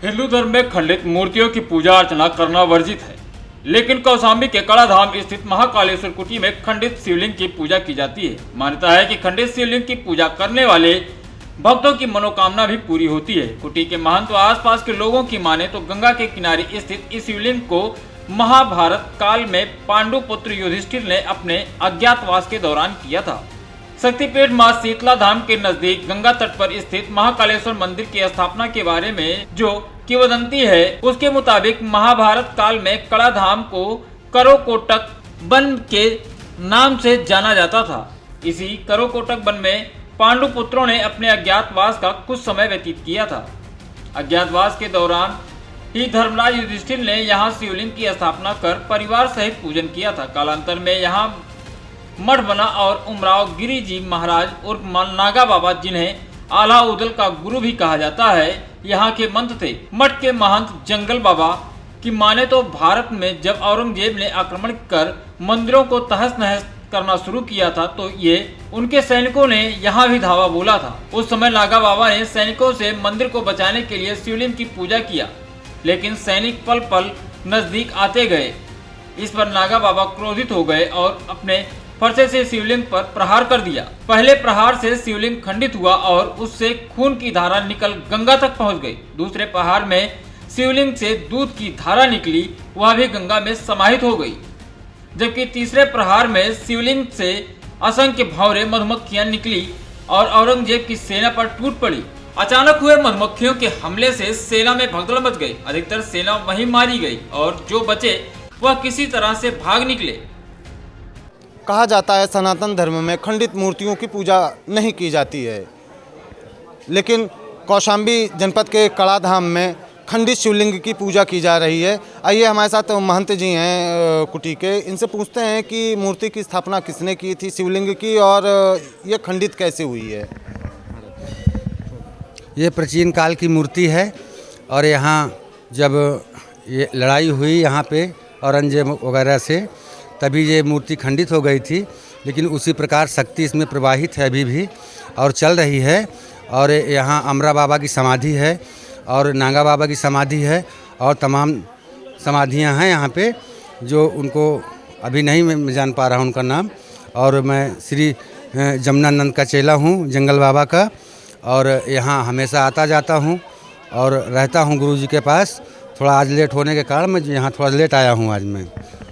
हिंदू धर्म में खंडित मूर्तियों की पूजा अर्चना करना वर्जित है, लेकिन कौशाम्बी के कड़ाधाम स्थित महाकालेश्वर कुटी में खंडित शिवलिंग की पूजा की जाती है। मान्यता है कि खंडित शिवलिंग की पूजा करने वाले भक्तों की मनोकामना भी पूरी होती है। कुटी के महंत व आसपास के लोगों की माने तो गंगा के किनारे स्थित इस शिवलिंग को महाभारत काल में पांडु पुत्र युधिष्ठिर ने अपने अज्ञातवास के दौरान किया था। शक्तिपीठ मां शीतला धाम के नजदीक गंगा तट पर स्थित महाकालेश्वर मंदिर की स्थापना के बारे में जो किंवदंती है, उसके मुताबिक महाभारत काल में कड़ाधाम को करोकोटक वन के नाम से जाना जाता था। इसी करोकोटक वन में पांडु पुत्रों ने अपने अज्ञातवास का कुछ समय व्यतीत किया था। अज्ञातवास के दौरान ही धर्मराज युधिष्ठिर ने यहाँ शिवलिंग की स्थापना कर परिवार सहित पूजन किया था। कालांतर में यहाँ मठ बना और उमराव गिरी जी महाराज उर्फ नागा बाबा, जिन्हें आला उदल का गुरु भी कहा जाता है, यहाँ के मंत्र थे। मठ के महंत जंगल बाबा की माने तो भारत में जब औरंगजेब ने आक्रमण कर मंदिरों को तहस नहस करना शुरू किया था, तो ये उनके सैनिकों ने यहाँ भी धावा बोला था। उस समय नागा बाबा ने सैनिकों से मंदिर को बचाने के लिए शिवलिंग की पूजा किया, लेकिन सैनिक पल पल नजदीक आते गए। इस पर नागा बाबा क्रोधित हो गए और अपने फरसे से शिवलिंग पर प्रहार कर दिया। पहले प्रहार से शिवलिंग खंडित हुआ और उससे खून की धारा निकल गंगा तक पहुंच गई। दूसरे प्रहार में शिवलिंग से दूध की धारा निकली, वह भी गंगा में समाहित हो गई। जबकि तीसरे प्रहार में शिवलिंग से असंख्य भंवरे मधुमक्खियां निकली और औरंगजेब की सेना पर टूट पड़ी। अचानक हुए मधुमक्खियों के हमले से सेना में भगदड़ मच गई। अधिकतर सेना वहीं मारी गई और जो बचे वह किसी तरह से भाग निकले। कहा जाता है सनातन धर्म में खंडित मूर्तियों की पूजा नहीं की जाती है, लेकिन कौशाम्बी जनपद के कड़ाधाम में खंडित शिवलिंग की पूजा की जा रही है। आइए हमारे साथ महंत जी हैं कुटी के, इनसे पूछते हैं कि मूर्ति की स्थापना किसने की थी शिवलिंग की, और ये खंडित कैसे हुई है। ये प्राचीन काल की मूर्ति है और यहाँ जब ये लड़ाई हुई यहाँ पे औरंगजेब वगैरह से, तभी ये मूर्ति खंडित हो गई थी। लेकिन उसी प्रकार शक्ति इसमें प्रवाहित है अभी भी और चल रही है। और यहाँ अमरा बाबा की समाधि है और नागा बाबा की समाधि है और तमाम समाधियाँ हैं यहाँ पे, जो उनको अभी नहीं मैं जान पा रहा हूँ उनका नाम। और मैं श्री जमुनानंद का चेला हूँ जंगल बाबा का, और यहाँ हमेशा आता जाता हूँ और रहता हूँ गुरु जी के पास। थोड़ा आज लेट होने के कारण मैं यहाँ थोड़ा लेट आया हूँ आज मैं।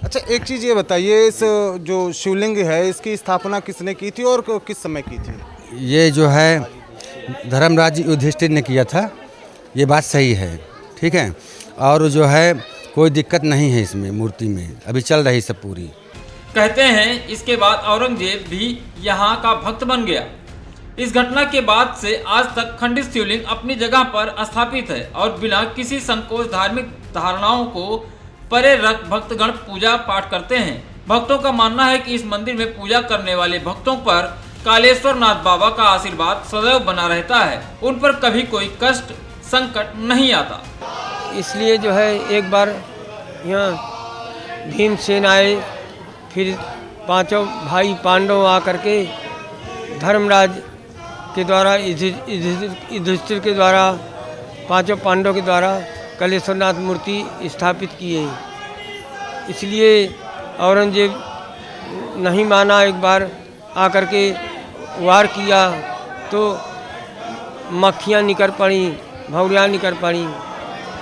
अच्छा, एक चीज़ ये बताइए, इस जो शिवलिंग है इसकी स्थापना किसने की थी और किस समय की थी। ये जो है धर्मराज युधिष्ठिर ने किया था, ये बात सही है, ठीक है। और जो है कोई दिक्कत नहीं है इसमें, मूर्ति में अभी चल रही सब पूरी। कहते हैं इसके बाद औरंगजेब भी यहाँ का भक्त बन गया। इस घटना के बाद से आज तक खंडित शिवलिंग अपनी जगह पर स्थापित है और बिना किसी संकोच धार्मिक धारणाओं को परे रख भक्तगण पूजा पाठ करते हैं। भक्तों का मानना है कि इस मंदिर में पूजा करने वाले भक्तों पर कालेश्वर नाथ बाबा का आशीर्वाद सदैव बना रहता है, उन पर कभी कोई कष्ट संकट नहीं आता। इसलिए जो है एक बार यहाँ भीमसेन आए, फिर पांचों भाई पांडव आकर के धर्मराज के द्वारा युधिष्ठिर के द्वारा पांचों पांडवों के द्वारा कालेश्वरनाथ मूर्ति स्थापित किए। इसलिए औरंगजेब नहीं माना, एक बार आकर के वार किया तो मक्खियाँ निकल पड़ी, भौरियाँ निकल पड़ी,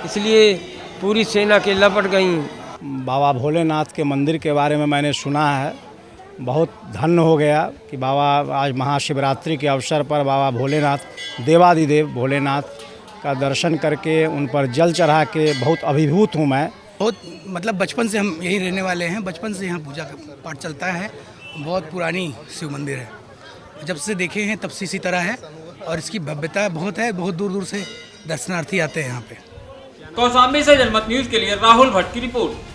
इसलिए पूरी सेना के लपट गईं। बाबा भोलेनाथ के मंदिर के बारे में मैंने सुना है, बहुत धन्य हो गया कि बाबा आज महाशिवरात्रि के अवसर पर बाबा भोलेनाथ, देवादिदेव भोलेनाथ का दर्शन करके उन पर जल चढ़ा के बहुत अभिभूत हूँ मैं। बहुत मतलब बचपन से हम यही रहने वाले हैं, बचपन से यहाँ पूजा का पाठ चलता है। बहुत पुरानी शिव मंदिर है, जब से देखे हैं तब से इसी तरह है और इसकी भव्यता बहुत है। बहुत दूर दूर से दर्शनार्थी आते हैं यहाँ पे। कौशाम्बी से जनमत न्यूज के लिए राहुल भट्ट की रिपोर्ट।